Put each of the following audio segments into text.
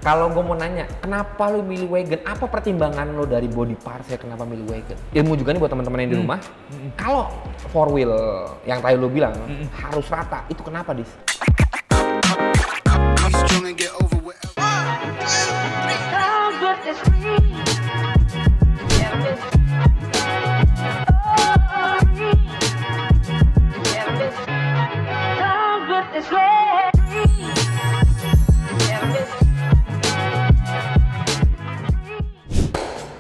Kalau gue mau nanya, kenapa lu milih wagon? Apa pertimbangan lo dari body parts ya kenapa milih wagon? Ilmu juga nih buat teman-teman yang di rumah. Kalau four wheel yang tadi lo bilang harus rata, itu kenapa Dis?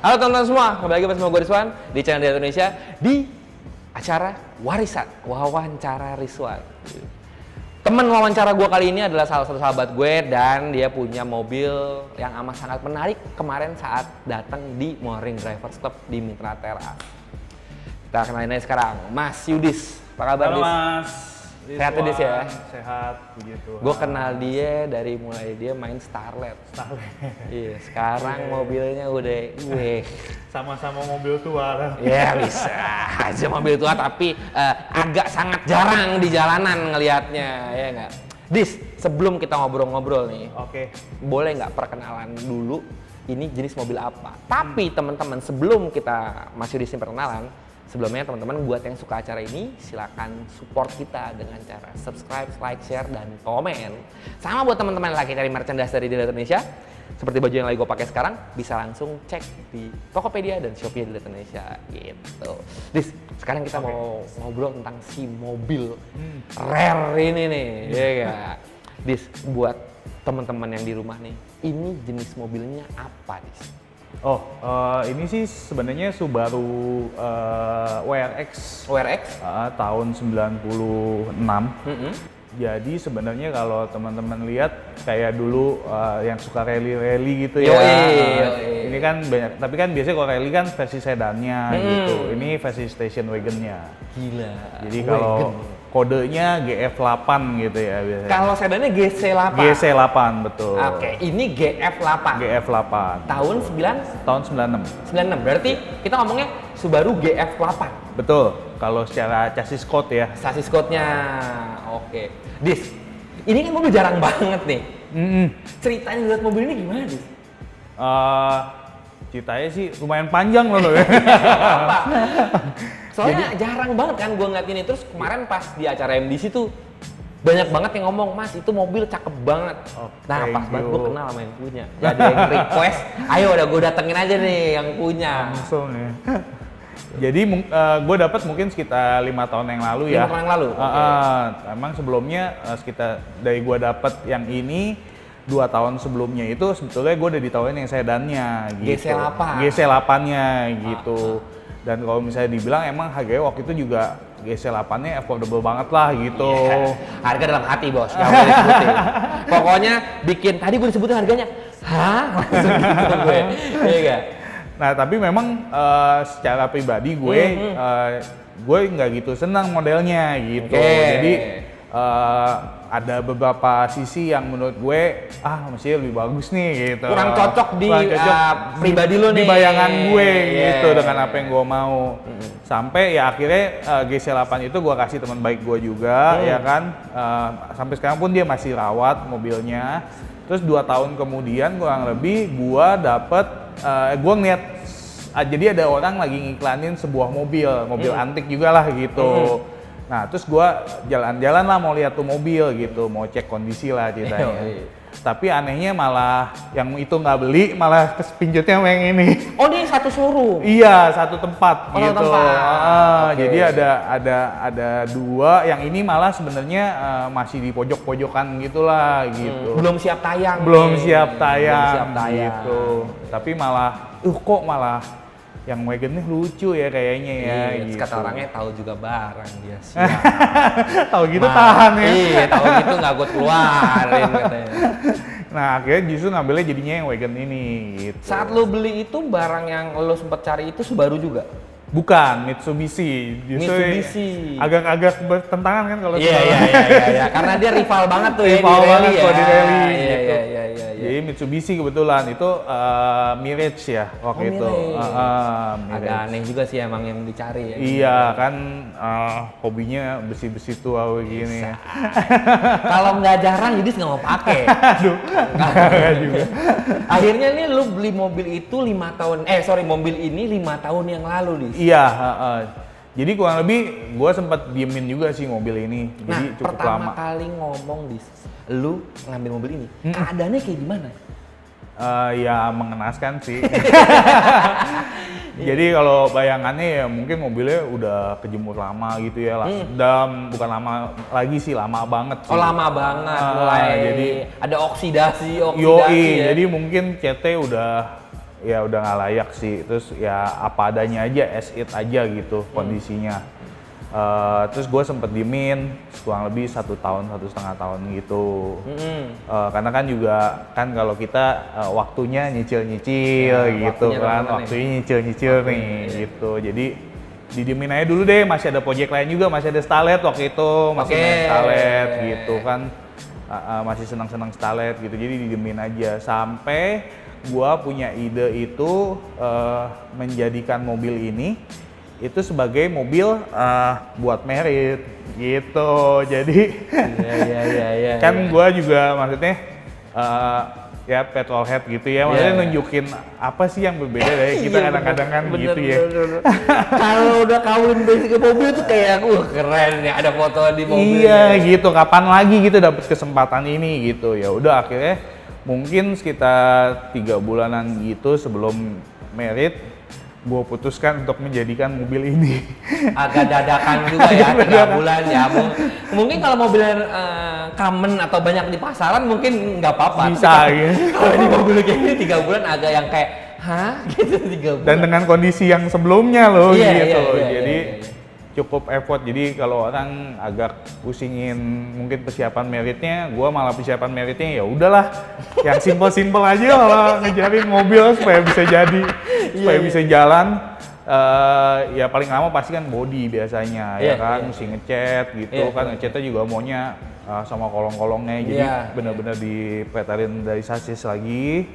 Halo teman-teman semua, kembali lagi bersama gue Rizwan di channel Data Indonesia di acara Warisan, Wawancara Rizwan. Temen wawancara gue kali ini adalah salah satu sahabat gue dan dia punya mobil yang amat sangat menarik kemarin saat datang di Morning Drivers Club di Mitra Teras. Kita kenalin aja sekarang, Mas Yudis. Apa kabar, Halo Dis? Mas. Sehat Yudis ya? Sehat, puji Tuhan. Gue kenal dia dari mulai dia main Starlet. Iya, sekarang mobilnya udah Sama-sama mobil tua. Ya bisa aja mobil tua tapi agak sangat jarang di jalanan ngelihatnya, ya nggak? Dis, sebelum kita ngobrol-ngobrol nih, Oke. boleh nggak perkenalan dulu ini jenis mobil apa? Tapi teman-teman sebelum kita masuk di sini perkenalan, sebelumnya teman-teman buat yang suka acara ini silakan support kita dengan cara subscribe, like, share, dan komen. Sama buat teman-teman yang lagi cari merchandise dari Data Indonesia, seperti baju yang lagi gue pakai sekarang, bisa langsung cek di Tokopedia dan Shopee Data Indonesia gitu. Dis, sekarang kita mau ngobrol tentang si mobil rare ini nih, ya gak? Dis, buat teman-teman yang di rumah nih, ini jenis mobilnya apa, Dis? Oh, ini sih sebenarnya Subaru WRX. WRX? Tahun 96. Jadi sebenarnya kalau teman-teman lihat kayak dulu yang suka rally-rally gitu ya. Ini kan banyak, tapi kan biasanya kalau rally kan versi sedannya gitu. Ini versi station wagonnya. Gila. Jadi kalau kodenya GF8 gitu ya biasanya. Kalau sedannya GC8. GC8 betul. Oke, ini GF8. GF8. Tahun 9? Tahun 96. 96. Berarti kita ngomongnya Subaru GF8. Betul. Kalau secara chassis code ya. Chassis code-nya. Oke. Dis, ini kan mobil jarang banget nih. Ceritanya lihat mobil ini gimana, Dis? Ceritanya sih lumayan panjang loh. Apa? Soalnya jarang banget kan gue ngeliat ini. Terus kemarin pas di acara MDC tuh banyak banget yang ngomong, Mas itu mobil cakep banget. Nah pas banget gue kenal sama yang punya. Jadi yang request, ayo udah gue datengin aja nih yang punya. Langsung ya. Jadi gue dapat mungkin sekitar 5 tahun yang lalu ya. 5 tahun yang lalu? Emang sebelumnya sekitar dari gue dapat yang ini 2 tahun sebelumnya itu sebetulnya gue udah ditawarin yang sedannya gitu. GC8? GC8-nya gitu. Dan kalau misalnya dibilang emang harganya waktu itu juga GC8-nya affordable banget lah gitu. Harga dalam hati bos, gak boleh disebutin. Pokoknya bikin, tadi gue disebutin harganya, hah? Langsung gitu gue, iya gak? Nah tapi memang secara pribadi gue nggak gitu senang modelnya gitu. Jadi ada beberapa sisi yang menurut gue mesti lebih bagus nih gitu. Kurang cocok di pribadi lo nih. Di bayangan gue gitu dengan apa yang gue mau. Sampai ya akhirnya GC8 itu gue kasih teman baik gue juga ya kan. Sampai sekarang pun dia masih rawat mobilnya. Terus 2 tahun kemudian kurang lebih gue dapet gue ngeliat jadi ada orang lagi ngiklanin sebuah mobil antik juga lah gitu. Nah terus gue jalan-jalan lah mau lihat tuh mobil gitu, mau cek kondisi lah ceritanya. Tapi anehnya malah yang itu nggak beli, malah pinjatnya sama yang ini. Oh ini satu showroom? Iya, satu tempat gitu. Jadi ada 2, yang ini malah sebenarnya masih di pojok-pojokan gitulah gitu. Belum siap tayang. Belum siap tayang gitu. Tapi malah, kok malah yang wagon nih lucu ya kayaknya ya. Gitu. Kata orangnya tahu juga barang dia sih. Tahu gitu tahan ya. Iya, tahu gitu nggak gue keluarin katanya. Nah akhirnya justru ngambilnya jadinya yang wagon ini gitu. Saat lo beli itu barang yang lo sempat cari itu Subaru juga? Bukan, Mitsubishi. Mitsubishi. Agak-agak bertentangan kan kalau Iya, karena dia rival banget tuh rival ya di banget rally ya. di rally Iya. Jadi Mitsubishi kebetulan itu Mirage ya waktu itu. Mirage. Agak aneh juga sih emang yang dicari ya. Iya kan hobinya besi-besi tua begini. Kalau nggak jarang jadi nggak mau pakai. Aduh. Nggak juga. Akhirnya nih lu beli mobil itu 5 tahun. Mobil ini 5 tahun yang lalu, Dis. Iya. Jadi kurang lebih gue sempat diemin juga sih mobil ini. Jadi cukup lama. Pertama kali ngomong lu ngambil mobil ini, keadaannya kayak gimana? Ya mengenaskan sih. Jadi kalau bayangannya ya mungkin mobilnya udah kejemur lama gitu ya lah. Dan bukan lama lagi sih, lama banget sih. Oh lama banget, mulai jadi ada oksidasi ya. Jadi mungkin CT udah nggak layak sih. Terus ya apa adanya aja, as it aja gitu kondisinya. Terus gue sempet diemin kurang lebih 1 tahun, 1,5 tahun gitu. Karena kan juga kan kalau kita waktunya nyicil-nyicil gitu kan, waktunya nyicil-nyicil nih gitu. Jadi didiemin aja dulu deh, masih ada project lain juga, masih ada Starlet waktu itu, masih main Starlet gitu kan. Masih senang-senang Starlet gitu, jadi didiemin aja sampai gua punya ide itu menjadikan mobil ini itu sebagai mobil buat merit gitu. Jadi kan gua juga maksudnya ya petrolhead gitu ya, maksudnya nunjukin apa sih yang berbeda dari kita kadang-kadang kan gitu ya. Kalau udah kawin basic mobil tuh kayak keren ya, ada foto di mobil. Iya gitu, kapan lagi gitu dapet kesempatan ini gitu. Ya udah akhirnya mungkin sekitar 3 bulanan gitu sebelum merit, gue putuskan untuk menjadikan mobil ini. Agak dadakan juga ya, 3 bulan ya. Mungkin kalau mobilnya common atau banyak di pasaran mungkin nggak apa-apa. Bisa gitu. Kalau di mobil kayak ini 3 bulan agak yang kayak, hah? Gitu 3 bulan. Dan dengan kondisi yang sebelumnya loh gitu. Jadi cukup effort. Jadi kalau orang agak pusingin mungkin persiapan meritnya, gua malah persiapan meritnya ya udahlah yang simple aja malah ngejarin mobil supaya bisa jadi, supaya bisa jalan. Ya paling lama pasti kan body biasanya ya kan, mesti ngecat gitu kan, ngecatnya juga maunya sama kolong-kolongnya, jadi benar-benar dipretelin dari sasis lagi,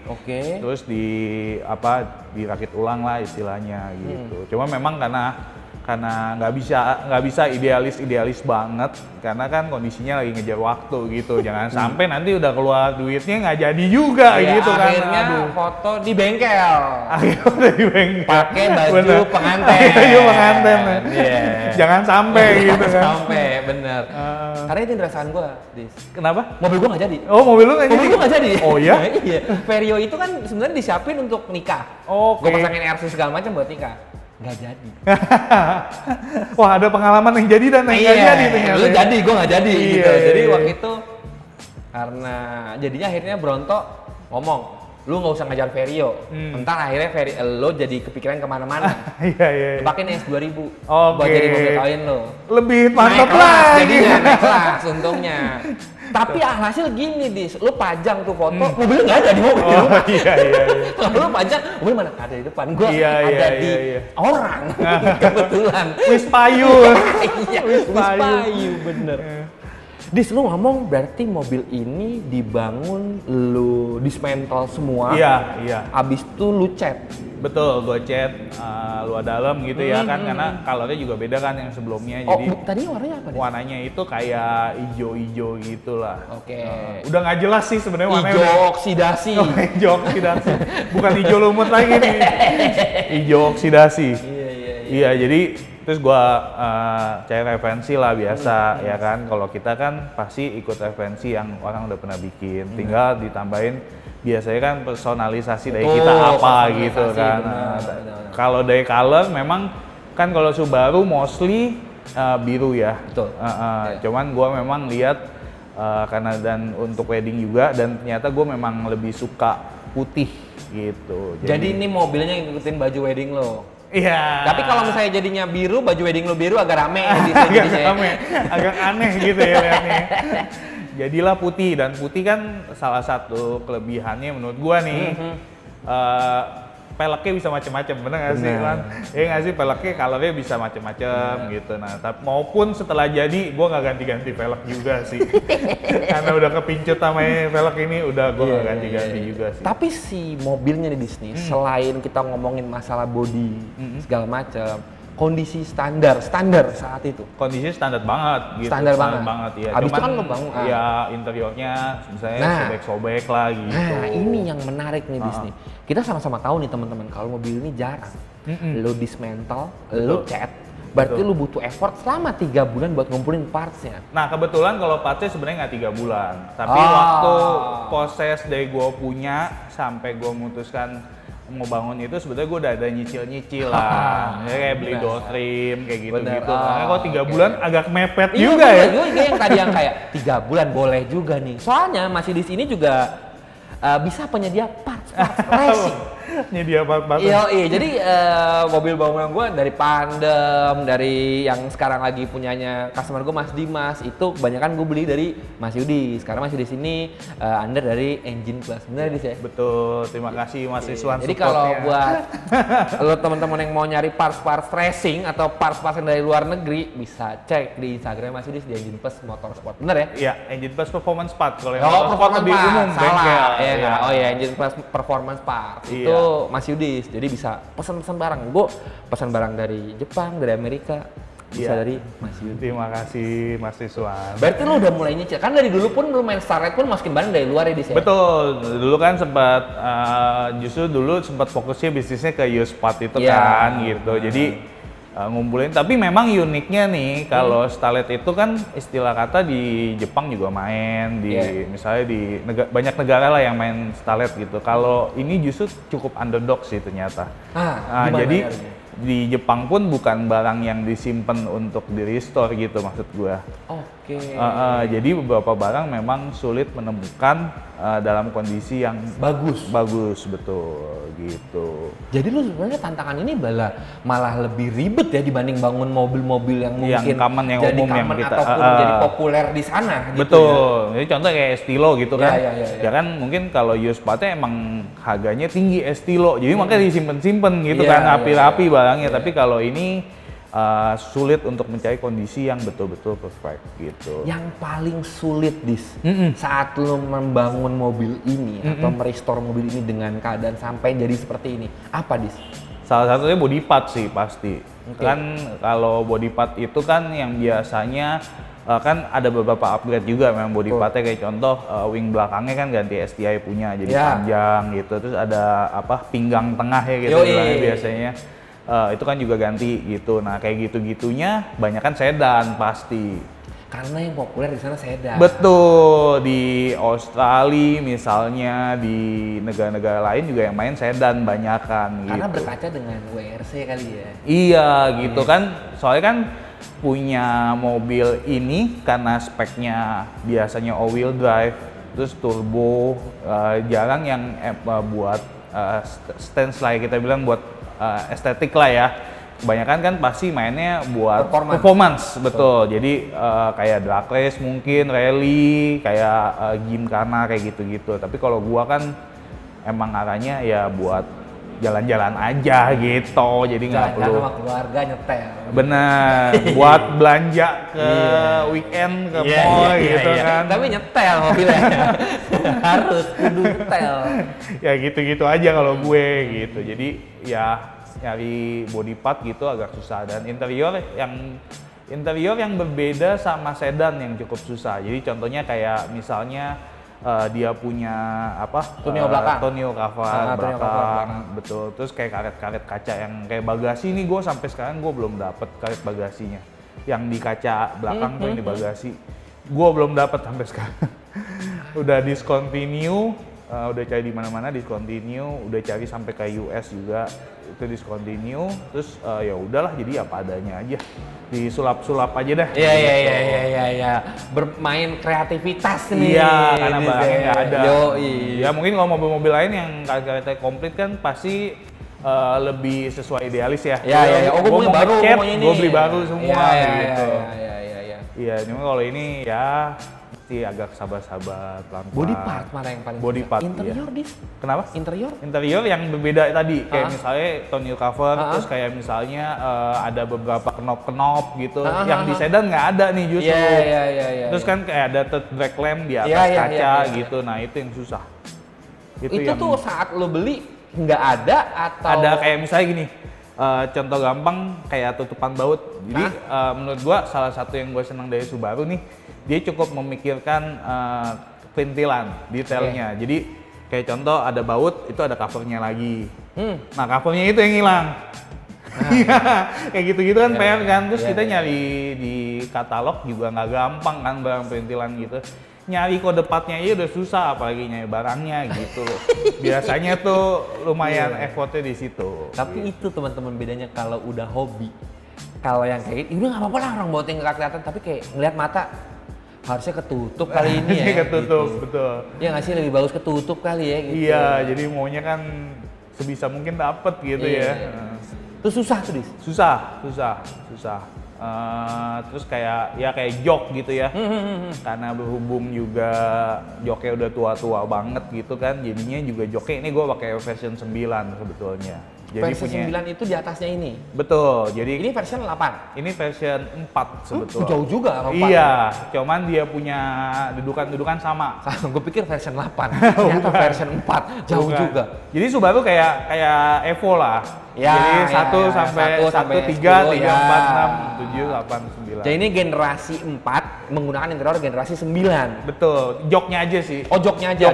terus dirakit ulang lah istilahnya gitu. Cuma memang karena nggak bisa idealis banget, karena kan kondisinya lagi ngejar waktu gitu. Jangan sampai nanti udah keluar duitnya nggak jadi juga gitu kan. Akhirnya foto di bengkel. Akhirnya di bengkel. Pakai baju pengantin. Baju pengantin. Jangan sampai gitu kan. Sampai bener. Karena itu perasaan gue. Kenapa? Mobil gue nggak jadi. Oh mobil lu nggak jadi? Mobil gue nggak jadi. Oh iya? Iya. Vario itu kan sebenarnya disiapin untuk nikah. Gue pasangin RC segala macam buat nikah. Nggak jadi. Wah ada pengalaman yang jadi dan yang nggak jadi ternyata. Lu jadi, gue nggak jadi gitu. Jadi waktu itu karena jadinya akhirnya Bronto ngomong, lu nggak usah ngajar Vario. Entar akhirnya lo jadi kepikiran kemana-mana. Iya. Pakai S2000 buat jadi mobil kawin lo. Lebih mantap lagi. Jadinya naik kelas untungnya. Tapi hasil gini, lu pajang tuh foto, mobilnya nggak ada di mobil. Oh iya. Kalau lu pajang, mobil mana ada di depan, gua ada di orang. Kebetulan. Wispayu. Iya, Wispayu bener. Dis, lu ngomong berarti mobil ini dibangun, lu dismantle semua. Iya. Abis itu lu cat. Betul, gue cat luar dalam gitu ya kan, karena colornya juga beda kan yang sebelumnya. Oh, jadi tadinya warnanya apa? Warnanya itu kayak ijo-ijo gitulah. Oke. Udah nggak jelas sih sebenarnya warnanya. Ijo oksidasi. Oh, ijo oksidasi. Bukan ijo lumut lagi nih. Ijo oksidasi. Iya, jadi terus gue cari referensi lah biasa ya kan. Kalau kita kan pasti ikut referensi yang orang udah pernah bikin. Tinggal ditambahin biasanya kan personalisasi dari kita apa gitu kan. Kalau dari color memang kan kalau Subaru mostly biru ya. Betul. Cuman gue memang lihat karena dan untuk wedding juga, dan ternyata gue memang lebih suka putih gitu. Jadi ini mobilnya ngikutin baju wedding lo. Iya. Tapi kalau misalnya jadinya biru, baju wedding lo biru agak rame. Agak aneh gitu ya lihatnya. Jadilah putih, dan putih kan salah satu kelebihannya menurut gua nih. peleknya bisa macam-macam, bener nggak sih kan? Ya nggak sih, peleknya colornya bisa macam-macam gitu. Nah, maupun setelah jadi, gue nggak ganti-ganti pelek juga sih, karena udah kepincut sama pelek ini, udah gue nggak ganti-ganti juga sih. Tapi si mobilnya di Disney, selain kita ngomongin masalah body segala macam, kondisi standar saat itu. Kondisinya standar banget gitu. Standar banget ya. Habis itu Cuman kan lo bangun. ya interiornya misalnya sobek-sobek lah gitu. Nah, ini yang menarik nih Disney. Kita sama-sama tahu nih teman-teman, kalau mobil ini jarang. Lo dismantle, lo cat, berarti lo butuh effort selama 3 bulan buat ngumpulin partsnya. Nah, kebetulan kalau partsnya sebenarnya nggak 3 bulan. Tapi waktu proses dari gue punya sampai gue memutuskan mau bangun itu sebetulnya gue udah ada nyicil lah, kayak beli door trim kayak gitu-gitu. Karena kalau 3 bulan agak mepet juga ya. Iya, yang tadi yang kayak 3 bulan boleh juga nih. Soalnya masih di sini juga bisa penyedia parts racing. Nyedia part-part. Iya, jadi mobil bangunan gue dari Pandem, dari yang sekarang lagi punyanya customer gue Mas Dimas, itu kebanyakan gue beli dari Mas Yudi. Sekarang masih di sini under dari Engine Plus, bener Dis ya? Betul, terima kasih Mas Iswan. Jadi kalau buat lo teman-teman yang mau nyari parts-parts racing atau parts-parts dari luar negeri, bisa cek di Instagram Mas Yudi di Engine Plus Motorsport, bener ya? Iya, Engine Plus Performance Part. Kalau yang Performance lebih Part, umum, bengkel. Ya. Oh iya, Engine Plus Performance Part. Itu Mas Yudis, jadi bisa pesan-pesan barang. Gue pesan barang dari Jepang, dari Amerika, bisa dari Mas Yudis. Terima kasih Mas Iswan. Berarti lu udah mulai nyicil, kan dari dulu pun lu main Starlight pun masukin barang dari luar ya Dis ya? Betul, dulu kan sempat, justru dulu sempat fokusnya bisnisnya ke used part itu kan gitu. Jadi ngumpulin, tapi memang uniknya nih kalau Starlet itu kan istilah kata di Jepang juga main, misalnya di banyak negara lah yang main Starlet gitu. Kalau ini justru cukup underdog sih ternyata. Jadi di Jepang pun bukan barang yang disimpan untuk di restore gitu maksud gua. Jadi beberapa barang memang sulit menemukan dalam kondisi yang bagus betul gitu. Jadi lu sebenarnya tantangan ini malah lebih ribet ya dibanding bangun mobil-mobil yang mungkin common, yang jadi umum common yang kita ataupun jadi populer di sana. Gitu betul. Ya? Jadi contoh kayak Estilo gitu kan. Ya kan mungkin kalau used partnya emang harganya tinggi Estilo, jadi makanya disimpan-simpan gitu kan, rapi-rapi barangnya. Tapi kalau ini sulit untuk mencari kondisi yang betul-betul perfect gitu. Yang paling sulit saat lo membangun mobil ini atau merestore mobil ini dengan keadaan sampai jadi seperti ini, apa Dis? Salah satunya body part sih pasti. Kan kalau body part itu kan yang biasanya kan ada beberapa upgrade juga memang body partnya, kayak contoh wing belakangnya kan ganti STI punya jadi panjang gitu, terus ada pinggang tengah ya gitu biasanya. Itu kan juga ganti gitu. Nah kayak gitu-gitunya banyak kan sedan pasti. Karena yang populer di sana sedan. Betul, di Australia misalnya, di negara-negara lain juga yang main sedan banyak kan. Karena gitu. berkaca dengan WRC kali ya. Iya gitu kan, soalnya kan punya mobil ini karena speknya biasanya all-wheel drive, terus turbo, jarang yang buat stance lah kita bilang buat estetik lah ya. Kebanyakan kan pasti mainnya buat performance betul. Jadi kayak drag race mungkin, rally, kayak gymkhana kayak gitu-gitu. Tapi kalau gua kan emang arahnya ya buat jalan-jalan aja gitu. Jadi nggak perlu sama keluarga nyetel. Bener, buat belanja ke weekend ke mall gitu kan. Tapi nyetel mobilnya. Harus kudu nyetel. Ya gitu-gitu aja kalau gue gitu. Jadi ya nyari body part gitu agak susah, dan interior yang berbeda sama sedan yang cukup susah. Jadi contohnya kayak misalnya dia punya tonneau cover belakang, betul. Terus kayak karet-karet kaca yang kayak bagasi ini, gue sampai sekarang gue belum dapet karet bagasinya. Yang di kaca belakang tuh yang di bagasi, gue belum dapet sampai sekarang. Udah discontinue, udah cari di mana-mana discontinue, udah cari sampai ke US juga itu discontinue. Terus ya udahlah, jadi apa adanya aja, disulap-sulap aja dah. Iya. Bermain kreativitas nih. Iya, karena barangnya nggak ada. Ya mungkin kalau mobil-mobil lain yang karetnya komplit kan pasti lebih sesuai idealis ya. Iya. Gue mau ngecat, gue beli baru semua gitu. Iya, cuma kalau ini ya Mesti agak sabar-sabar, pelan-pelan. Body part mana yang paling Body susah? part, Interior, iya. Dis? Kenapa? Interior? Interior yang berbeda tadi, kayak misalnya tonneau cover, Ah. terus kayak misalnya ada beberapa knop-knop gitu, Ah, yang di sedan nggak ada nih justru. Iya. Terus kan kayak ada third brake lamp di atas Iya, kaca iya. gitu, nah itu yang susah. Itu yang tuh saat lo beli nggak ada atau? ada kayak misalnya gini, contoh gampang kayak tutupan baut. Jadi menurut gua salah satu yang gua senang dari Subaru nih, dia cukup memikirkan perintilan, detailnya. Jadi kayak contoh ada baut, itu ada covernya lagi. Nah covernya itu yang hilang. Kayak gitu-gitu kan PR kan. Terus kita nyari di katalog juga nggak gampang kan barang perintilan gitu. Nyari kode partnya aja udah susah, apalagi nyari barangnya gitu. Biasanya tuh lumayan effortnya di situ. Tapi itu teman-teman bedanya kalau udah hobi. Kalau yang kayak udah nggak apa-apa lah orang bautnya nggak kelihatan, tapi kayak ngeliat mata harusnya ketutup kali ini ya. Ketutup, gitu. betul. Ya nggak sih, lebih bagus ketutup kali ya gitu. Iya, jadi maunya kan sebisa mungkin dapet gitu ya. Itu susah tuh, Dis? Susah. Terus kayak jok gitu ya, karena berhubung juga joknya udah tua-tua banget gitu kan, jadinya juga joknya ini gue pakai version 9 sebetulnya. Jadi versi 9 itu di atasnya ini? Betul, jadi ini version 8? Ini version 4 sebetulnya. Jauh juga sama 4? Iya, cuman dia punya dudukan-dudukan sama. Gue pikir version 8, ternyata version 4, jauh juga. Jadi Subaru kayak Evo lah. Ya, jadi 1 sampai 3, 4, 6, 7, 8, 9. Jadi ini generasi 4 menggunakan interior generasi 9. Betul, joknya aja sih. Oh, joknya aja.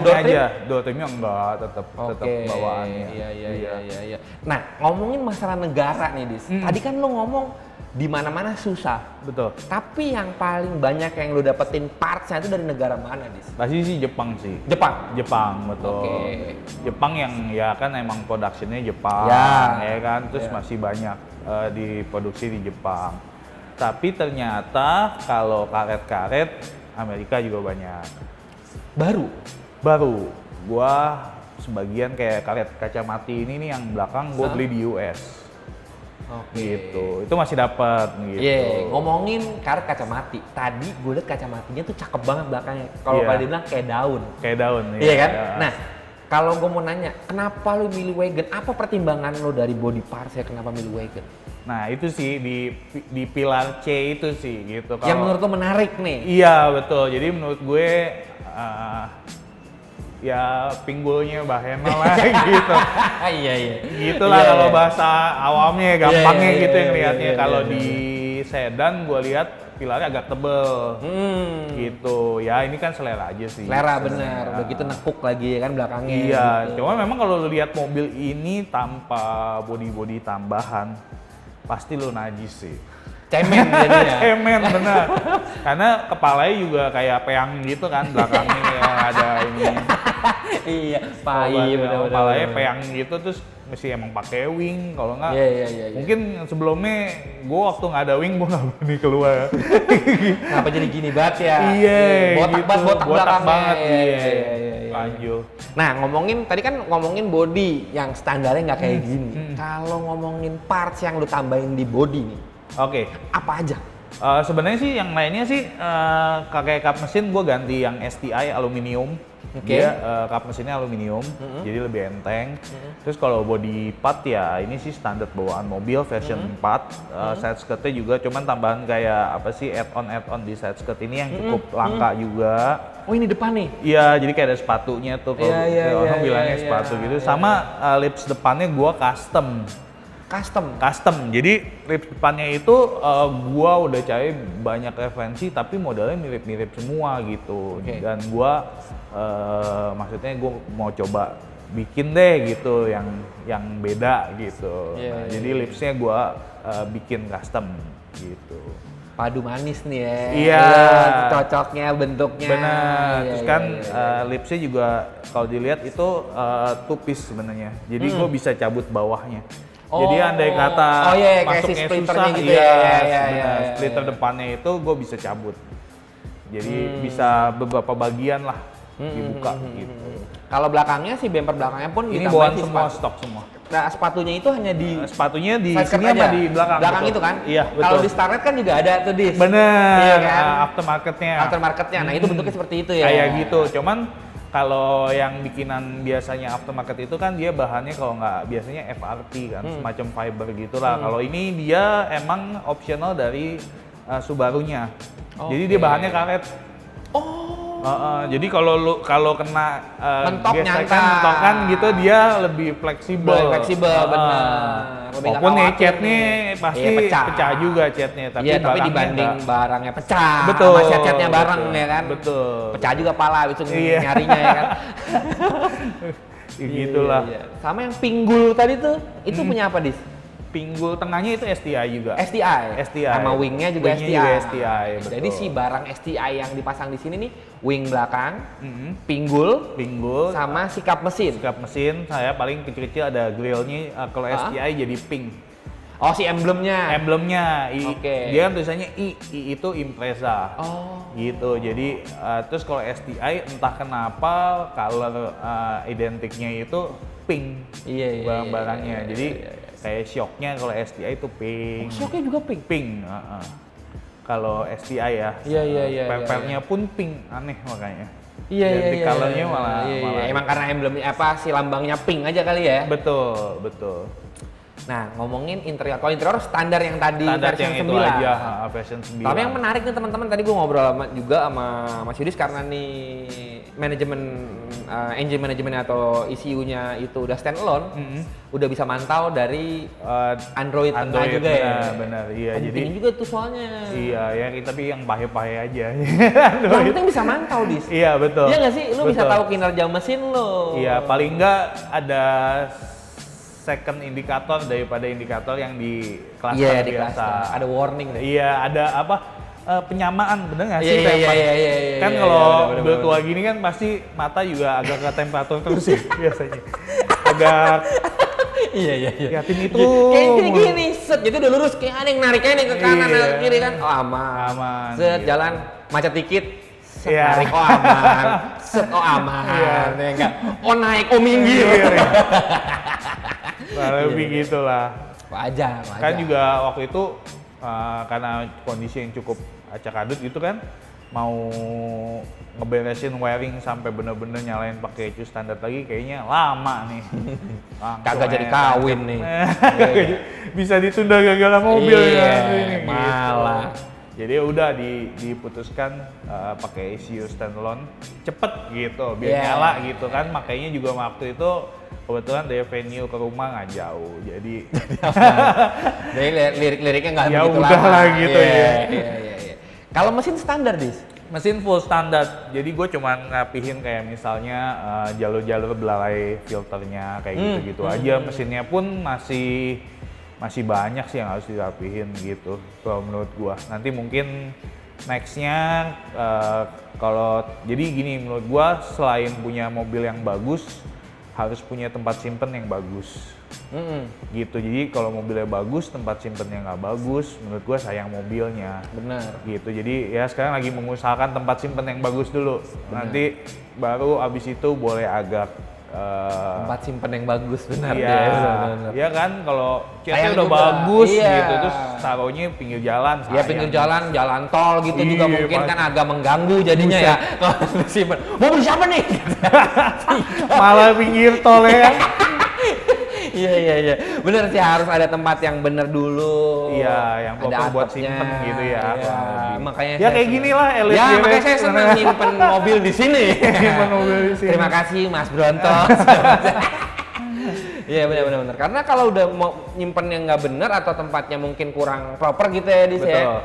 Door trimnya enggak, tetap bawaannya. Iya. Nah, ngomongin masalah negara nih, Dis. Tadi kan lo ngomong di mana-mana susah. Betul. Tapi yang paling banyak yang lo dapetin partsnya itu dari negara mana, Dis? Pasti sih Jepang sih. Jepang, betul. Oke. Jepang yang ya kan emang produksinya Jepang, ya kan. Terus masih banyak diproduksi di Jepang. Tapi ternyata kalau karet-karet Amerika juga banyak. Baru. Gua sebagian kayak karet kaca mati ini nih yang belakang gua beli di US. Gitu. Itu masih dapat gitu. Iya, ngomongin karet kaca mati. Tadi gue liat kaca matinya tuh cakep banget belakangnya. Kalau pada dibilang kayak daun. Iya kan? Ya. Nah, kalau gue mau nanya, kenapa lu milih wagon? Apa pertimbangan lo dari body parts ya kenapa milih wagon? Nah, itu sih di pilar C itu sih gitu. Yang menurut lo menarik nih? Iya, betul. Jadi menurut gue ya pinggulnya bahena lah gitu. Iya. Gitulah kalau bahasa awamnya, gampangnya gitu yang lihatnya. Kalau di sedan gue lihat pilarnya agak tebel. Gitu. Ya ini kan selera aja sih. Selera bener. Udah gitu nekuk lagi kan belakangnya. Iya. Gitu. Cuma memang kalau lu lihat mobil ini tanpa body tambahan, pasti lu najis sih. Cemen jadinya. Cemen bener. Karena kepalanya juga kayak peang gitu kan, belakangnya ya ada ini. Iya, bener-bener. Kepalanya peang gitu, terus mesti emang pakai wing. Kalau nggak, Iya. mungkin sebelumnya gue waktu nggak ada wing gue nggak berani keluar. Kenapa jadi gini banget ya? Iya, botak belakangnya. Banget. Iya. Lanjut. Nah, tadi kan ngomongin body yang standarnya nggak kayak gini. Kalau ngomongin parts yang lu tambahin di body nih, Oke. apa aja? Sebenarnya sih yang lainnya sih kayak kap mesin gue ganti yang STI aluminium. Dia kap mesinnya aluminium, jadi lebih enteng. Terus kalau body part ya ini sih standar bawaan mobil version 4. Side skirtnya juga, cuman tambahan kayak apa sih add-on di side skirt ini yang cukup langka juga. Oh ini depan nih? Iya, jadi kayak ada sepatunya tuh kalau orang bilangnya sepatu gitu. Sama lips depannya gua custom. Jadi lips depannya itu gua udah cari banyak referensi tapi modelnya mirip-mirip semua gitu. Dan gua maksudnya gua mau coba bikin deh gitu yang beda gitu. Jadi lipsnya gua bikin custom gitu. Padu manis nih ya. Iya. Cocoknya bentuknya. Benar. Terus kan lipsnya juga kalau dilihat itu two piece sebenarnya. Jadi gua bisa cabut bawahnya. Jadi andai kata masuknya susah, gitu splitter depannya itu gue bisa cabut. Jadi bisa beberapa bagian lah dibuka gitu. Kalau belakangnya sih bumper belakangnya pun Ini ditambahin bawaan si semua, sepatu. stok semua. Nah, sepatunya itu hanya di Sepatunya di side skirt sini apa aja? di belakang? Belakang betul. itu kan? Iya, betul. Kalau di Starlet kan juga ada tuh dis. Bener, Iya kan? aftermarketnya. Aftermarketnya. Nah, itu bentuknya seperti itu ya. Kayak gitu, cuman kalau yang bikinan biasanya aftermarket itu kan dia bahannya kalau nggak biasanya FRP kan, semacam fiber gitulah. Kalau ini dia emang optional dari Subarunya. Jadi dia bahannya karet. Jadi kalau kena Mentok, gesekan, nyangka. mentokan gitu dia lebih fleksibel. Lebih fleksibel, benar. Lebih Walaupun nggak nih khawatir catnya nih. pasti Iya, pecah juga catnya, tapi Iya, tapi barangnya dibanding nggak. barangnya pecah, Betul, sama cat-catnya bareng betul, ya kan. betul. Pecah juga pala itu Iya. nyarinya ya kan. Ya gitulah. Iya. Sama yang pinggul tadi tuh, itu punya apa dis? Pinggul tengahnya itu STI juga. STI. STI. Sama wingnya juga Wingnya STI. juga STI, betul. Jadi si barang STI yang dipasang di sini nih, wing belakang, pinggul, Pinggul, sama sikap mesin. sikap mesin, saya paling kecil-kecil ada grillnya. Kalau STI jadi pink. Oh, si emblemnya. Emblemnya, Oke. dia kan tulisannya I itu Impreza. Oh. Gitu, jadi terus kalau STI entah kenapa color identiknya itu pink Iya, iya, barang-barangnya. iya, Jadi iya, iya. kayak shocknya kalau STI itu pink. Shocknya juga pink. Pink. Kalau STI ya. Iya, iya, iya, Perpernya pun pink, aneh makanya. Iya, iya, Ganti iya. colornya iya, malah. iya, iya. malah Emang karena emblemnya apa si lambangnya pink aja kali ya. betul, betul. Nah, ngomongin interior. Kalau interior standar yang tadi Standar versi yang itu 9. aja, version 9. Tapi yang menarik nih teman-teman, tadi gue ngobrol juga sama Mas Yudis karena nih manajemen engine manajemen atau ECU-nya itu udah standalone, udah bisa mantau dari Android tengah juga ya. Benar, iya. Jadi Penting juga tuh soalnya. iya, ya tapi yang pahe-pahe aja. Yang penting bisa mantau dis. Iya, betul. Iya nggak sih? Lu bisa Betul. tahu kinerja mesin lo. Iya, paling enggak ada second indikator daripada indikator yang di cluster Iya, di biasa. cluster. Ada warning deh. Iya, ada apa? Penyamaan, bener nggak sih? Iya, iya, Tempat? iya, iya, iya, Kan iya, kalau iya, bener, mobil bener, tua gini kan pasti mata juga agak ke temperatur terus ya biasanya. Agak Iya, iya, iya. liatin itu. Kayak gini, set gitu udah lurus, kayak ada yang nariknya nih ke kanan, Iya. ke kiri kan. Oh aman. Aman, Set gitu. jalan macet dikit. Set Iya. narik, oh aman. Set, oh aman. Iya. Ya enggak. Oh naik, oh minggir. Nah, lebih gitulah. Wajar, wajar. Kan juga waktu itu karena kondisi yang cukup acak-adut gitu kan, mau ngeberesin wiring sampai bener-bener nyalain pakai ECU standar lagi kayaknya lama nih. Langsung Kagak jadi aja kawin tancap. nih. Bisa ditunda gara-gara mobil Iya, ya. Ini, malah. Gitu. Jadi udah diputuskan pakai ECU standalone cepet gitu, biar Iya. nyala gitu kan. Makanya juga waktu itu kebetulan dari venue ke rumah nggak jauh, jadi Jadi lirik-liriknya nggak Ya begitu udah lama. lah gitu Iya, ya. Iya, iya, iya. Kalau mesin standar dis? mesin full standar. Jadi gue cuma ngapihin kayak misalnya jalur-jalur belalai filternya kayak gitu-gitu aja. Mesinnya pun masih banyak sih yang harus dirapihin gitu kalau menurut gua. Nanti mungkin nextnya kalau jadi gini, menurut gua selain punya mobil yang bagus harus punya tempat simpen yang bagus gitu. Jadi kalau mobilnya bagus, tempat simpennya nggak bagus, menurut gua sayang mobilnya. Benar. Gitu. Jadi ya sekarang lagi mengusahakan tempat simpen yang bagus dulu. Nanti baru abis itu boleh agak Tempat simpen yang bagus, benar iya, deh, benar. iya kan kalau catnya Sayang udah juga, bagus iya. gitu, terus taruhnya pinggir jalan. Ya sayang. pinggir jalan, jalan tol gitu juga Iya, mungkin pasti. kan agak mengganggu jadinya ya. Kalau simpen, mobil siapa nih? Malah pinggir tol ya. Iya iya iya, bener sih harus ada tempat yang bener dulu. Iya, yang Ada proper buat atapnya, simpen gitu ya. Iya, kurang lebih. makanya ya saya kayak senang. gini lah elit Ya GWS. makanya saya senang nyimpen mobil di sini. Nyimpen mobil di sini. Terima kasih Mas Bronto. Iya benar. Karena kalau udah mau nyimpen yang nggak bener atau tempatnya mungkin kurang proper gitu ya di Betul.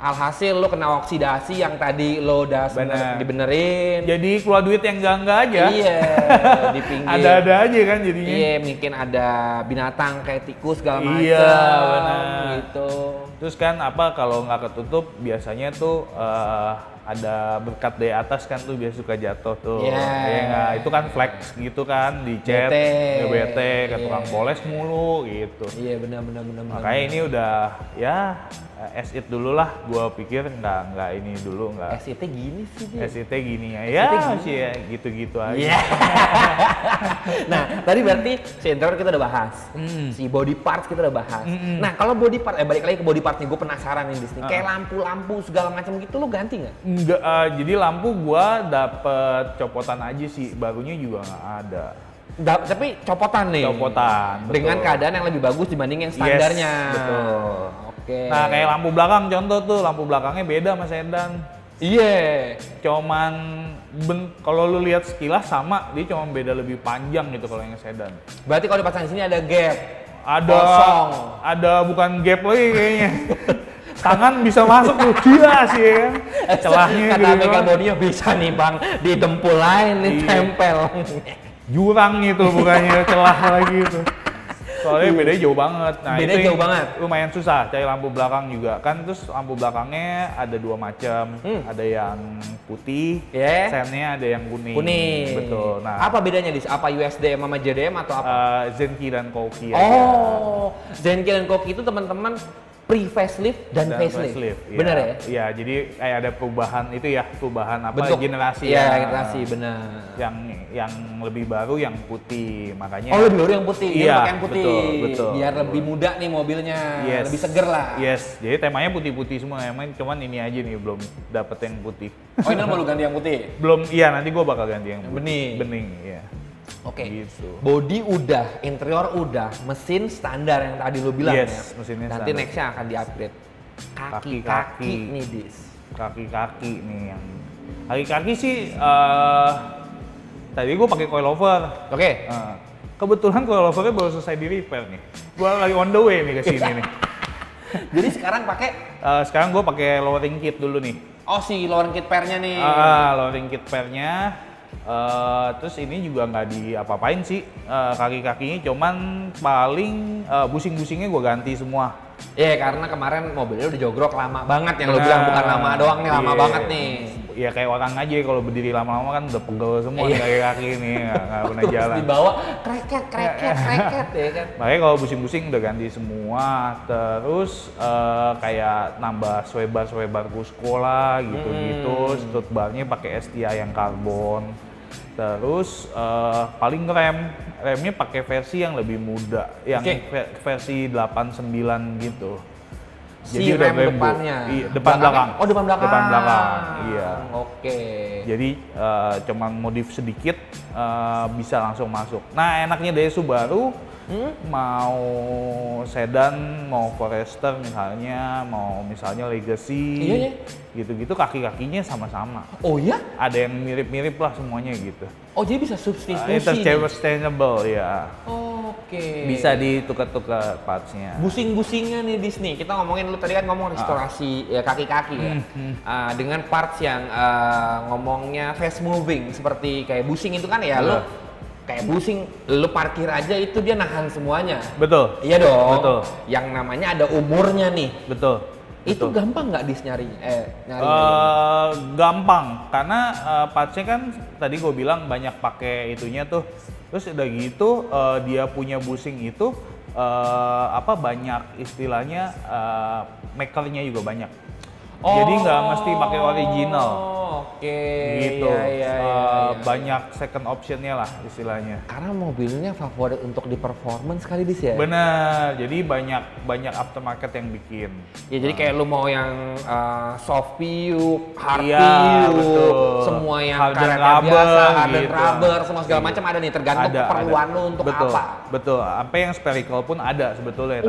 alhasil lo kena oksidasi yang tadi lo udah Bener. dibenerin. Jadi keluar duit yang enggak aja. Iya, di pinggir. Ada-ada aja kan jadinya. Iya, mungkin ada binatang kayak tikus segala macam. Iya, benar. Gitu. Terus kan apa kalau nggak ketutup biasanya tuh ada berkat dari atas kan tuh biasa suka jatuh tuh. Yeah. Ya nggak? Itu kan flex gitu kan, di chat, bete, ke tukang poles mulu gitu. Iya benar. Makanya ini udah ya as it dulu lah, gua pikir nggak ini dulu nggak. SIT gini sih dia. SIT gini ya sih ya gitu-gitu aja. Yeah. Nah tadi berarti si interior kita udah bahas, si body parts kita udah bahas. Nah kalau body part, balik lagi ke body part nih, gue penasaran nih Disney. Kayak lampu-lampu segala macam gitu lo ganti nggak? Enggak, jadi lampu gua dapet copotan aja sih, barunya juga nggak ada. Tapi copotan nih. Copotan, betul. Dengan keadaan yang lebih bagus dibanding yang standarnya. Yes, betul. Oke. Nah kayak lampu belakang contoh tuh, lampu belakangnya beda sama sedan. Iya. Cuman kalau lu lihat sekilas sama, dia cuma beda lebih panjang gitu kalau yang sedan. Berarti kalau dipasang di sini ada gap. Ada bukan gap lagi kayaknya. Tangan bisa masuk tuh, gila sih ya kan. Celahnya kata gitu. Megabody-nya bisa nih bang, di dempul lain nih tempel. Jurang itu bukannya celah lagi itu. Soalnya bedanya jauh banget. Nah, bedanya jauh banget. Lumayan susah cari lampu belakang juga kan. Terus lampu belakangnya ada dua macam. Ada yang putih, sennya ada yang kuning. Betul. Nah, apa bedanya Apa USDM sama JDM atau apa? Zenki dan Koki aja. Zenki dan Koki itu teman-teman pre-facelift dan facelift. Benar ya? Iya, jadi kayak ada perubahan itu ya, perubahan apa bentuk generasi. Iya, generasi benar. Yang lebih baru yang putih, makanya. Oh, lebih baru yang putih. Iya, pakai yang putih. Betul. Biar lebih muda nih mobilnya, lebih seger lah. Yes, jadi temanya putih-putih semua. Emang cuman ini aja nih belum dapet yang putih. Oh, ini mau lu ganti yang putih? Belum, iya nanti gua bakal ganti yang putih. Bening, iya. Oke, gitu. Body udah, interior udah, mesin standar yang tadi lu bilang ya. Mesinnya nanti standar. nextnya akan di-upgrade. Kaki-kaki nih Dis. Kaki-kaki nih yang kaki-kaki sih tadi gue pakai coilover. Oke. Kebetulan coilovernya baru selesai di repair nih. Gue lagi on the way nih ke sini nih. Jadi sekarang pakai? Sekarang gue pakai lowering kit dulu nih. Oh si lowering kit pairnya nih. Lowering kit pairnya. Terus ini juga nggak diapa-apain sih kaki-kakinya, cuman paling busing-busingnya gue ganti semua. Iya karena kemarin mobilnya udah jogrok lama banget, yang lo bilang bukan lama doang nih, lama banget nih. Ya kayak orang aja kalau berdiri lama-lama kan udah pegel semua nih kaki-kaki nih, nggak pernah jalan. Dibawa kreket ya kan. Makanya kalau busing-busing udah ganti semua, terus kayak nambah swebar kuskola gitu-gitu, strut barnya pakai STI yang karbon. Terus paling remnya pakai versi yang lebih muda, yang versi 89 gitu. Jadi rem depannya? Depan belakang. Oh depan belakang? Depan belakang, iya. Oke. Jadi cuman modif sedikit bisa langsung masuk. Nah enaknya dari Subaru, mau sedan, mau Forester misalnya, mau misalnya Legacy, gitu-gitu kaki-kakinya sama-sama. Oh ya? Ada yang mirip-mirip lah semuanya gitu. Oh jadi bisa substitusi? Interchangeable ya. Oke. Bisa ditukar-tukar partsnya. Busing-busingnya nih Disney, kita ngomongin, lu tadi kan ngomong restorasi ya kaki-kaki ya. Dengan parts yang ngomongnya fast moving, seperti kayak busing itu kan ya lu kayak busing, lu parkir aja itu dia nahan semuanya. Betul. Iya dong. Betul. Yang namanya ada umurnya nih. Betul. Itu gampang nggak nyari? Gampang, karena partsnya kan tadi gue bilang banyak pakai itunya tuh. Terus udah gitu dia punya busing itu banyak istilahnya makernya juga banyak. Jadi nggak mesti pakai original. Oke. Gitu. Iya. Banyak second optionnya lah istilahnya. Karena mobilnya favorit untuk di performance kali Dis ya. Bener. Jadi banyak aftermarket yang bikin. Ya jadi kayak lu mau yang soft PU, hard PU, semua yang karetnya biasa, hardened rubber, semua segala macam ada nih, tergantung keperluan lu untuk apa. Betul. Sampai yang spherical pun ada sebetulnya.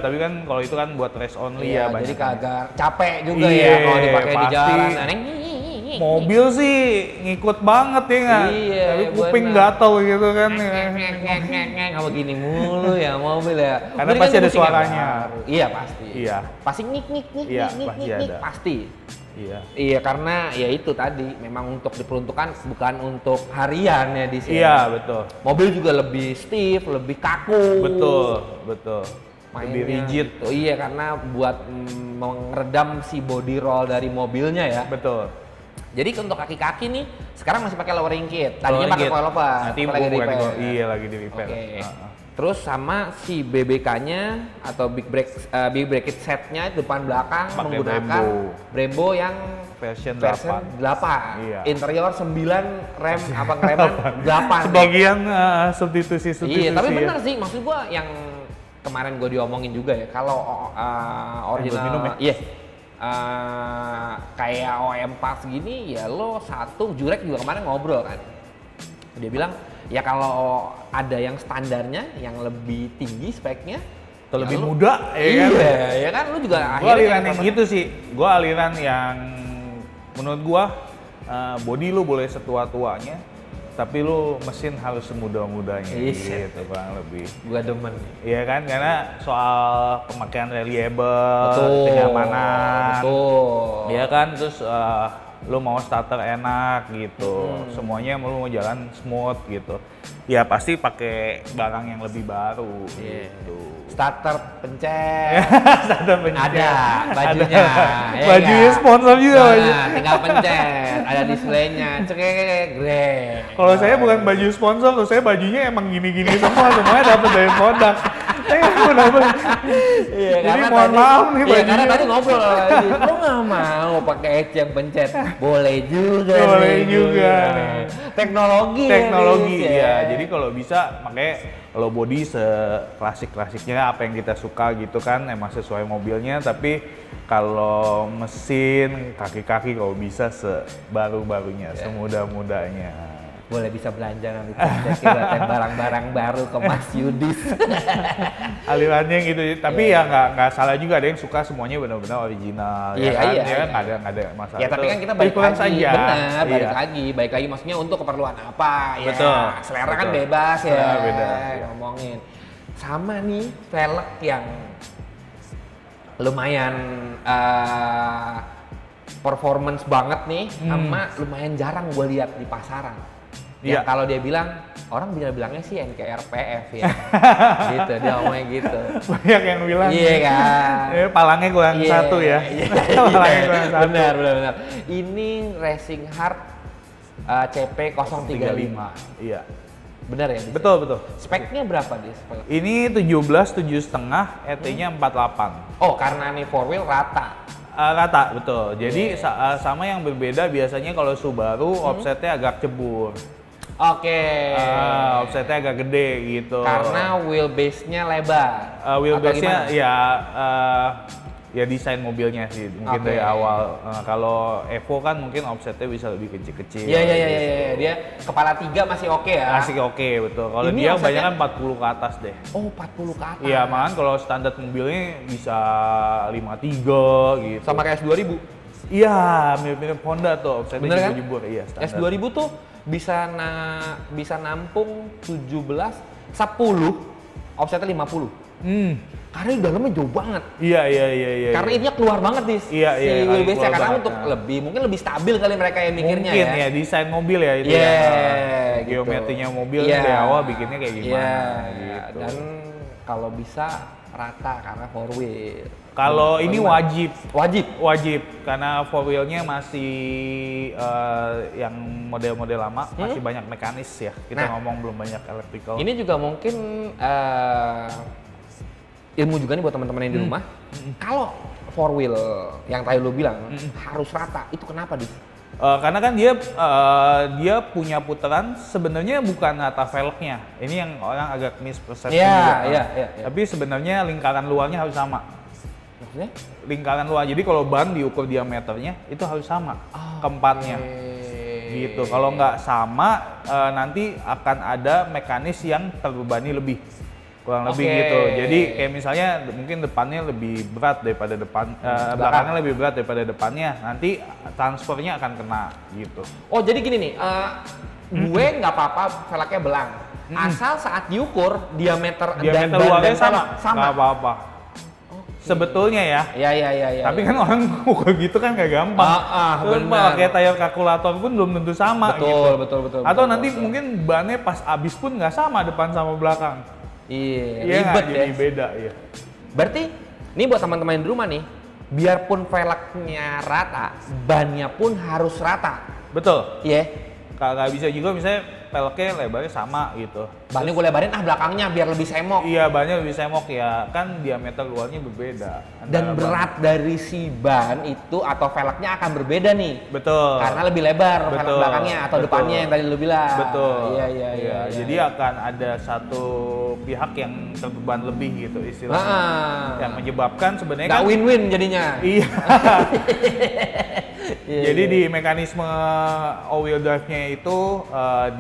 Tapi kan kalau itu kan buat race only ya banyak. Jadi kagak capek juga ya kalau dipakai di jalan. Mobil sih ngikut banget ya nggak? Iya, tapi kuping gatel gitu kan. Kalau gini mulu ya mobil ya. Karena pasti ada suaranya. Iya pasti. Iya. Pasti nyik. Pasti. Iya. Iya karena ya itu tadi memang untuk diperuntukkan bukan untuk harian ya di sini. Iya betul. Mobil juga lebih stiff, lebih kaku. Betul. lebih rigid. Gitu. Iya, karena buat meredam si body roll dari mobilnya ya. Betul. Jadi untuk kaki-kaki nih sekarang masih pakai lowering kit. Tadinya pakai coilover. Nanti lagi di repair. Iya, lagi di repair. Okay. Terus sama si BBK-nya atau big brake kit set-nya depan belakang pakai menggunakan Brembo yang versi 8. Iya. Interior 9, rem apa ngereman 8. Sebagian substitusi. Iya, tapi benar sih, maksud gua yang kemarin gua diomongin juga ya, kalau original iya. Kayak OM Parts gini ya lo satu Jurek juga kemarin ngobrol kan. Dia bilang ya kalau ada yang standarnya yang lebih tinggi speknya atau lebih muda ya kan? Iya, ya kan lu juga gua aliran yang gitu sih. Gua aliran yang menurut gua body lu boleh setua-tuanya tapi lu mesin harus semudah-mudanya gitu kurang lebih. Gua demen. Iya kan, karena soal pemakaian reliable, kenyamanan. Betul. Iya kan, terus lu mau starter enak gitu. Semuanya lu mau jalan smooth gitu. Ya pasti pakai barang yang lebih baru gitu. Starter pencet. Starter pencet. Ada bajunya. Bajunya sponsor juga. Tinggal pencet, ada displaynya. Cekrek. Kalau saya bukan baju sponsor, saya bajunya emang gini-gini semua, semuanya dapat dari produk. Jadi mohon maaf nih bajunya. Karena tadi ngobrol lagi, lo nggak mau pakai yang pencet? Boleh juga. Boleh juga. Teknologi ya. Jadi kalau bisa makanya kalau body seklasik-klasiknya apa yang kita suka gitu kan, emang sesuai mobilnya. Tapi kalau mesin, kaki-kaki kalau bisa sebaru-barunya, semudah-mudahnya. Boleh bisa belanja nanti buat barang-barang baru ke Mas Yudis. Alirannya gitu, tapi ya nggak salah juga, ada yang suka semuanya benar-benar original. Iya. Nggak ada masalah. Ya tapi kan kita balik lagi, saja. Benar, balik lagi maksudnya untuk keperluan apa ya. Betul. Selera kan bebas ya. Beda. Ngomongin. Sama nih velg yang lumayan performance banget nih, sama lumayan jarang gue lihat di pasaran. Ya kalau dia bilang, orang bilangnya sih NKRPF ya. Gitu, dia ngomongnya gitu. Banyak yang bilang. Iya kan. Palangnya kurang satu ya. Palangnya kurang satu. Benar. Ini Racing Heart CP035. Iya. Benar ya? Betul. Speknya berapa dia? Ini 17, 7,5, ET-nya 48. Oh, karena ini 4 wheel rata. Rata, betul. Jadi sama yang berbeda biasanya kalau Subaru offsetnya agak cebur. Oke. Offsetnya agak gede gitu. Karena wheelbase-nya lebar. Wheelbase-nya ya desain mobilnya sih mungkin dari awal. Kalau Evo kan mungkin offsetnya bisa lebih kecil-kecil. Iya. Dia kepala 3 masih oke ya. Masih oke, betul. Kalau dia banyak kan 40 ke atas deh. Oh, 40 ke atas. Iya, malahan kalau standar mobilnya bisa 53 gitu. Sama kayak S2000. Iya, mirip-mirip Honda tuh, offsetnya jebur. Iya, standar. S2000 tuh bisa nampung 17, 10, offsetnya 50. Karena di dalamnya jauh banget. Iya. Karena ininya keluar banget nih. Iya. Si wheelbase-nya karena untuk mungkin lebih stabil kali mereka yang mikirnya mungkin ya. Desain mobil ya itu ya. Geometrinya mobil dari awal bikinnya kayak gimana gitu. Dan kalau bisa rata karena 4 wheel. Kalau ini wajib karena 4 wheel-nya masih yang model-model lama masih banyak mekanis ya. Kita ngomong belum banyak electrical. Ini juga mungkin ilmu juga nih buat teman-teman yang di rumah. Kalau 4 wheel yang tadi lu bilang harus rata, itu kenapa dis? Karena kan dia punya putaran sebenarnya bukan rata velgnya. Ini yang orang agak mispersepsi juga. Iya. Tapi sebenarnya lingkaran luarnya harus sama. Maksudnya? Lingkaran luar. Jadi kalau ban diukur diameternya itu harus sama keempatnya. Gitu. Kalau nggak sama nanti akan ada mekanis yang terbebani lebih. Kurang lebih gitu. Jadi kayak misalnya mungkin depannya lebih berat daripada belakangnya lebih berat daripada depannya. Nanti transfernya akan kena gitu. Oh, jadi gini nih, gue nggak apa-apa velgnya belang. Asal saat diukur diameter dan luarnya sama. Nggak apa-apa. Sebetulnya ya. Iya. Tapi kan orang ukur gitu kan nggak gampang. Pakai tayar kalkulator pun belum tentu sama. Betul. Atau nanti mungkin bannya pas abis pun nggak sama depan sama belakang. Iya, ribet ya. Jadi beda ya. Berarti ini buat teman-teman di rumah nih, biarpun velgnya rata, bannya pun harus rata. Betul. Iya. Nggak bisa juga misalnya peleknya lebarnya sama gitu. Bannya gue lebarin belakangnya biar lebih semok. Iya, bannya lebih semok ya, kan diameter luarnya berbeda. Dan berat dari si ban itu atau velgnya akan berbeda nih. Betul. Karena lebih lebar velg belakangnya atau depannya yang tadi lu bilang. Betul. Iya. Jadi akan ada satu pihak yang terbeban lebih gitu istilahnya. Yang menyebabkan sebenarnya nggak win-win jadinya. Iya. Jadi di mekanisme all-wheel drive-nya itu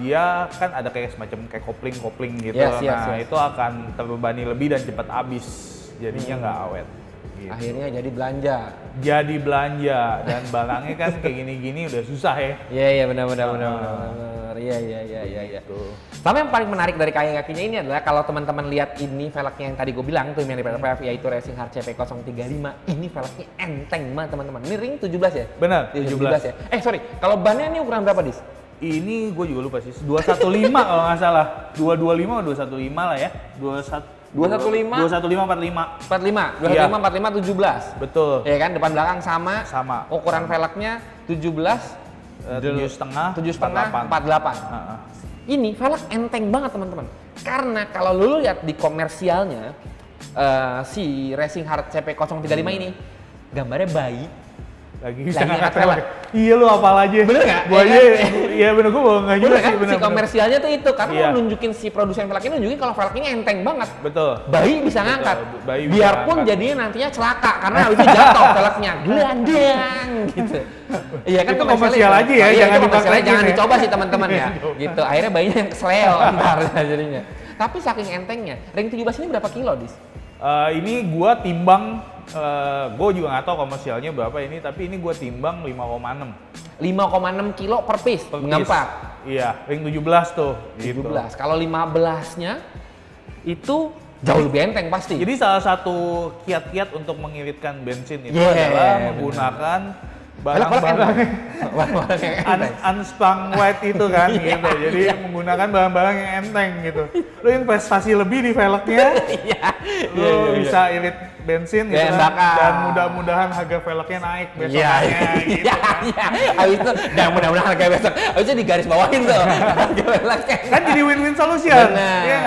dia kan ada kayak semacam kayak kopling gitu. Itu akan terbebani lebih dan cepat habis. Jadinya nggak awet. Gitu. Akhirnya jadi belanja. Dan barangnya kan kayak gini-gini udah susah ya. Iya benar. Iya. Gitu. Sama yang paling menarik dari kakinya ini adalah kalau teman-teman lihat ini velgnya yang tadi gue bilang tuh yang dari PF yaitu Racing Hard CP035. Ini velgnya enteng banget teman-teman. Ini ring 17 ya? Benar, 17 ya. Sorry, kalau bannya ini ukuran berapa, Dis? Ini gue juga lupa sih. 215 kalau nggak salah. 225 atau 215 lah ya. 215 45 17. Betul. Ya kan depan belakang sama. Ukuran sama. velgnya 17 7,5 48. Ini velg enteng banget teman-teman. Karena kalau lu lihat di komersialnya si Racing Hard CP035 ini gambarnya bayi lagi ngangkat velg. Iya lu apal aja. Bener nggak? Gua aja, iya bener gua bohong aja bener sih. Kan? Bener, si komersialnya tuh itu karena iya. nunjukin si produsen velg ini nunjukin kalau velg ini enteng banget. Betul. Bayi bisa ngangkat. Biarpun jadinya nantinya celaka karena habis itu jatuh velgnya gelandang gitu. Iya kan itu komersial aja ya, jangan dicoba sih teman-teman ya. Gitu. Akhirnya bayinya yang kesleo ntar jadinya. Tapi saking entengnya, ring 17 ini berapa kilo, Dis? Ini gua timbang, gua juga nggak tahu komersialnya berapa ini, tapi ini gua timbang 5,6. 5,6 kilo per piece, mengempat. Iya, ring 17 tuh. 17. Gitu. Kalau 15-nya itu jauh lebih enteng pasti. Jadi salah satu kiat-kiat untuk mengiritkan bensin itu adalah menggunakan barang-barang unsprung white itu kan gitu. Jadi menggunakan barang-barang yang enteng gitu. Lu investasi lebih di velgnya, lu bisa irit bensin gitu kan. Dan mudah-mudahan harga velgnya naik besoknya gitu kan. Habis itu mudah-mudahan harga besok. Habis itu di garis bawahin tuh. Kan jadi win-win solution. Iya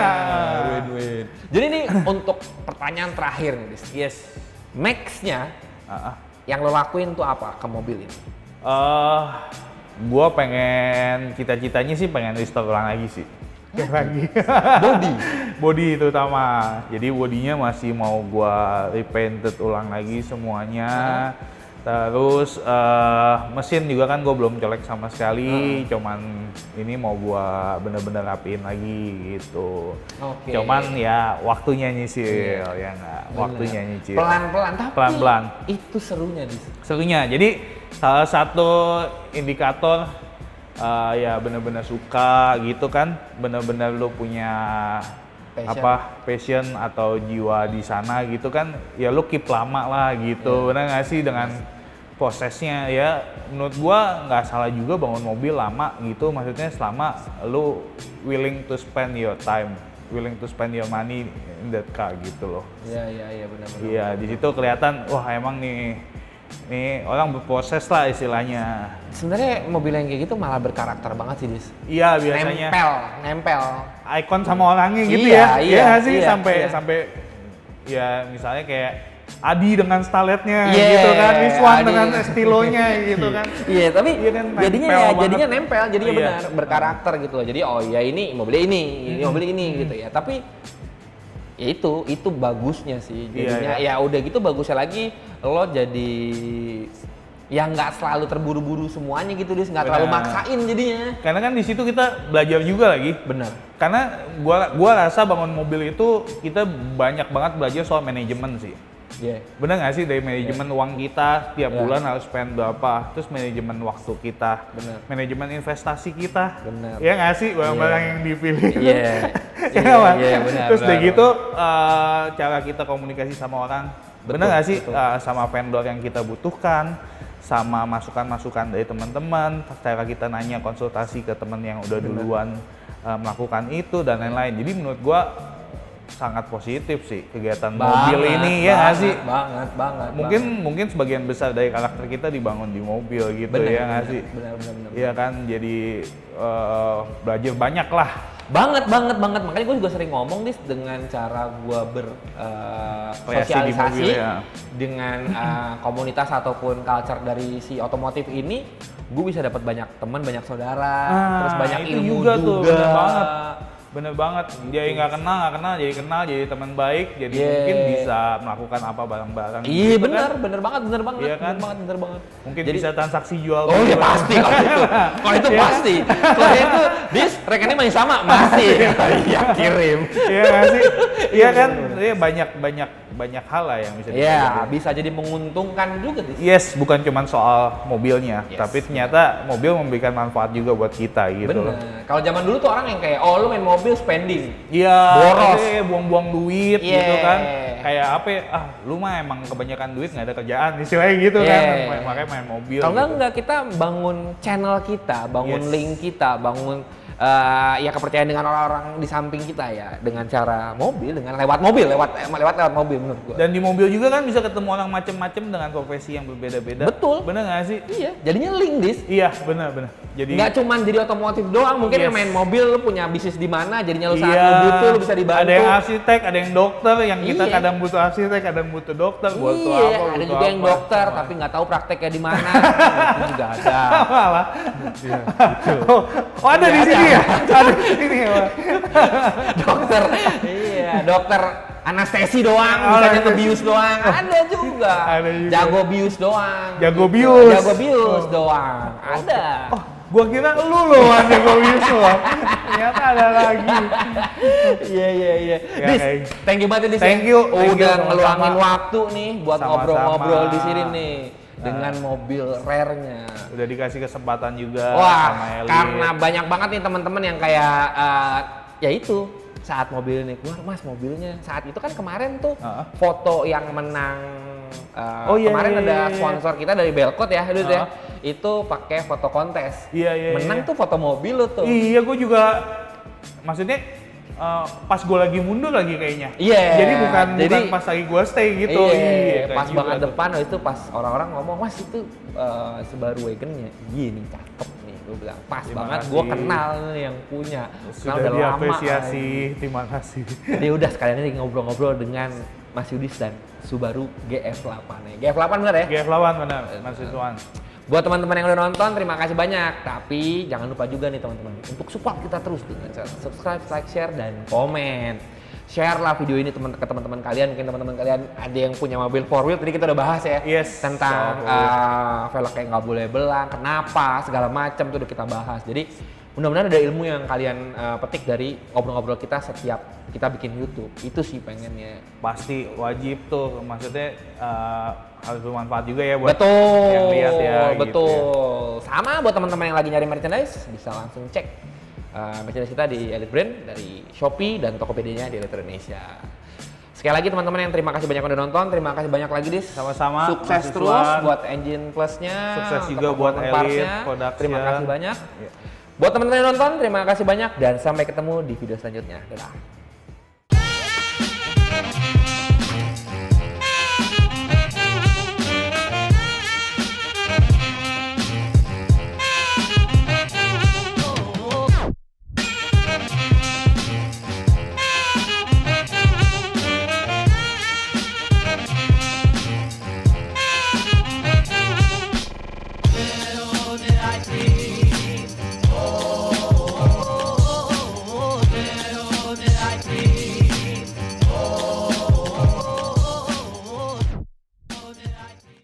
win-win. Jadi ini untuk pertanyaan terakhir nih, Dis. Yes. Max-nya yang lo lakuin tuh apa ke mobil ini? Gue pengen, cita-citanya sih pengen restore ulang lagi sih. Lagi. Body terutama. Jadi bodinya masih mau gue repainted ulang lagi semuanya. Terus mesin juga kan gue belum colek sama sekali. Cuman ini mau gue bener-bener rapiin lagi gitu. Cuman ya waktunya nyicil ya nggak. Waktunya nyicil. Pelan-pelan tapi pelan-pelan. Itu serunya di. Serunya. Jadi salah satu indikator ya bener-bener suka gitu kan. Bener-bener lu punya passion atau jiwa di sana gitu kan, ya lu keep lama lah gitu. Bener nggak sih dengan prosesnya ya, menurut gua nggak salah juga bangun mobil lama gitu, maksudnya selama lu willing to spend your time, willing to spend your money in that car gitu loh. Iya benar-benar. Iya di situ kelihatan wah emang nih orang berproses lah istilahnya. Sebenarnya mobil yang kayak gitu malah berkarakter banget sih, Dis. Iya biasanya. Nempel. Ikon sama orangnya gitu ya. Iya sih sampai ya misalnya kayak Adi dengan staletnya gitu kan, Rizwan dengan estilonya gitu kan. Iya, tapi kan jadinya nempel, jadinya benar berkarakter gitu loh. Jadi ini mobilnya ini mobilnya ini gitu ya. Tapi ya itu bagusnya sih. Jadinya ya udah gitu bagusnya lagi lo jadi yang nggak selalu terburu-buru semuanya gitu, Dis, nggak terlalu maksain jadinya. Karena kan di situ kita belajar juga lagi. Benar. Karena gua rasa bangun mobil itu kita banyak banget belajar soal manajemen sih. Bener nggak sih, dari manajemen uang kita tiap bulan harus spend berapa, terus manajemen waktu kita, manajemen investasi kita, ya nggak sih barang-barang yang dipilih. Benar. Terus dari gitu cara kita komunikasi sama orang, bener nggak sih, sama vendor yang kita butuhkan, sama masukan-masukan dari teman-teman, cara kita nanya konsultasi ke teman yang udah duluan melakukan itu dan lain-lain. Jadi menurut gua sangat positif sih kegiatan mobil ini ya nggak sih? Banget. Mungkin sebagian besar dari karakter kita dibangun di mobil gitu ya nggak sih? Benar. Iya kan, jadi belajar banyak lah. Banget. Makanya gue juga sering ngomong dengan cara gue Kreasi di mobil, bersosialisasi ya. dengan komunitas ataupun culture dari si otomotif ini, gue bisa dapat banyak teman, banyak saudara, terus banyak itu ilmu juga tuh, juga. bener banget. Jadi nggak kenal, jadi kenal, jadi teman baik, jadi mungkin bisa melakukan apa bareng-bareng. Iya gitu benar, kan? bener banget. Iya kan? Bener banget. Mungkin Jadi, bisa transaksi jual. oh ya pasti kalau itu pasti. Kalau itu, dis rekeningnya masih sama, masih. Iya kirim. Iya nggak sih? Iya kan? Iya banyak hal lah yang bisa Iya, bisa jadi menguntungkan juga dis. Yes, bukan cuma soal mobilnya, Yes, tapi ternyata mobil memberikan manfaat juga buat kita gitu loh. Bener. Kalau zaman dulu tuh orang yang kayak, oh lu main mobil spending. Iya, boros, buang-buang duit Yeah. gitu kan. Kayak apa ya, lu mah emang kebanyakan duit nggak ada kerjaan istilahnya gitu kan. Makanya main mobil. Kalau gitu. enggak kita bangun channel kita, bangun link kita, bangun ya kepercayaan dengan orang-orang di samping kita ya, dengan cara mobil, dengan lewat mobil menurut gua. Dan di mobil juga kan bisa ketemu orang macem-macem dengan profesi yang berbeda-beda. Betul. Bener nggak sih? Iya, jadinya link dis. Iya, bener. Jadi nggak cuma jadi otomotif doang, mungkin Yes. main mobil lu punya bisnis di mana, jadinya lu saat iya, lu butuh lu bisa dibantu. ada yang arsitek, ada yang dokter, yang kita Iya. kadang butuh arsitek, kadang butuh dokter, butuh Iya, apa, ada butuh juga yang apa. dokter tapi nggak tahu prakteknya di mana. Itu juga ada. Malah. Iya, Oh, ada di Iya, sini ada. ya? Ada di sini ya, Pak? Dokter, iya, dokter anestesi doang, Oh, misalnya anestesi. bius doang, ada juga. Ada juga. Jago bius doang. Jago gitu. bius. Jago bius doang, ada. Oh, gua kira lu loh yang gua bisu loh. Ternyata ada lagi. Iya. Ya, Dis, kayak- thank you banget Dis. Thank you, Udah sama-sama. ngeluangin waktu nih buat Sama-sama. ngobrol-ngobrol di sini nih dengan mobil rare-nya. Udah dikasih kesempatan juga Wah, sama Eli. karena banyak banget nih teman-teman yang kayak ya itu saat mobil ini keluar, Mas mobilnya saat itu kan kemarin tuh foto yang menang Oh, iya, kemarin iya, ada iya. sponsor kita dari Belkot ya, itu ya, itu pakai foto kontes. Iya. Menang tuh foto mobil lo tuh. Iya, gua juga maksudnya pas gue lagi mundur lagi kayaknya. Iya. Jadi bukan Jadi- pas lagi gue stay gitu. Iya, pas kayak banget juga tuh. depan itu pas orang-orang ngomong, Mas itu Subaru Wagon-nya. Iya nih cakep nih, gue bilang pas Terima banget. kasih. Gue kenal nih yang punya. Sudah Kenal diapresiasi, terima kasih. Jadi udah sekalian ini ngobrol-ngobrol dengan Mas Yudis dan Subaru GF8 nih. GF8 bener ya? GF lawan benar, Mas Ridwan. Buat teman-teman yang udah nonton, terima kasih banyak. Tapi jangan lupa juga nih teman-teman untuk support kita terus dengan cara subscribe, like, share, dan komen. Share lah video ini ke teman-teman kalian. Mungkin teman-teman kalian ada yang punya mobil 4 wheel. Tadi kita udah bahas ya Yes, tentang soal velgnya nggak boleh belang, kenapa, segala macam tuh udah kita bahas. Jadi mudah-mudahan ada ilmu yang kalian petik dari ngobrol-ngobrol kita setiap kita bikin YouTube. Itu sih pengennya. Pasti wajib tuh, maksudnya harus bermanfaat juga ya buat Betul, yang lihat ya. betul. Gitu ya. Sama buat teman-teman yang lagi nyari merchandise, bisa langsung cek merchandise kita di Elite Brand, dari Shopee dan Tokopedia-nya di Elite Indonesia. Sekali lagi teman-teman yang terima kasih banyak udah nonton, terima kasih banyak lagi Dis. Sama-sama, Sukses Mas terus Ridwan. buat Engine Plus-nya. Sukses untuk juga buat performance Elite parts-nya. Production. Terima kasih banyak. Ya. Buat teman-teman yang nonton, terima kasih banyak dan sampai ketemu di video selanjutnya. Dadah.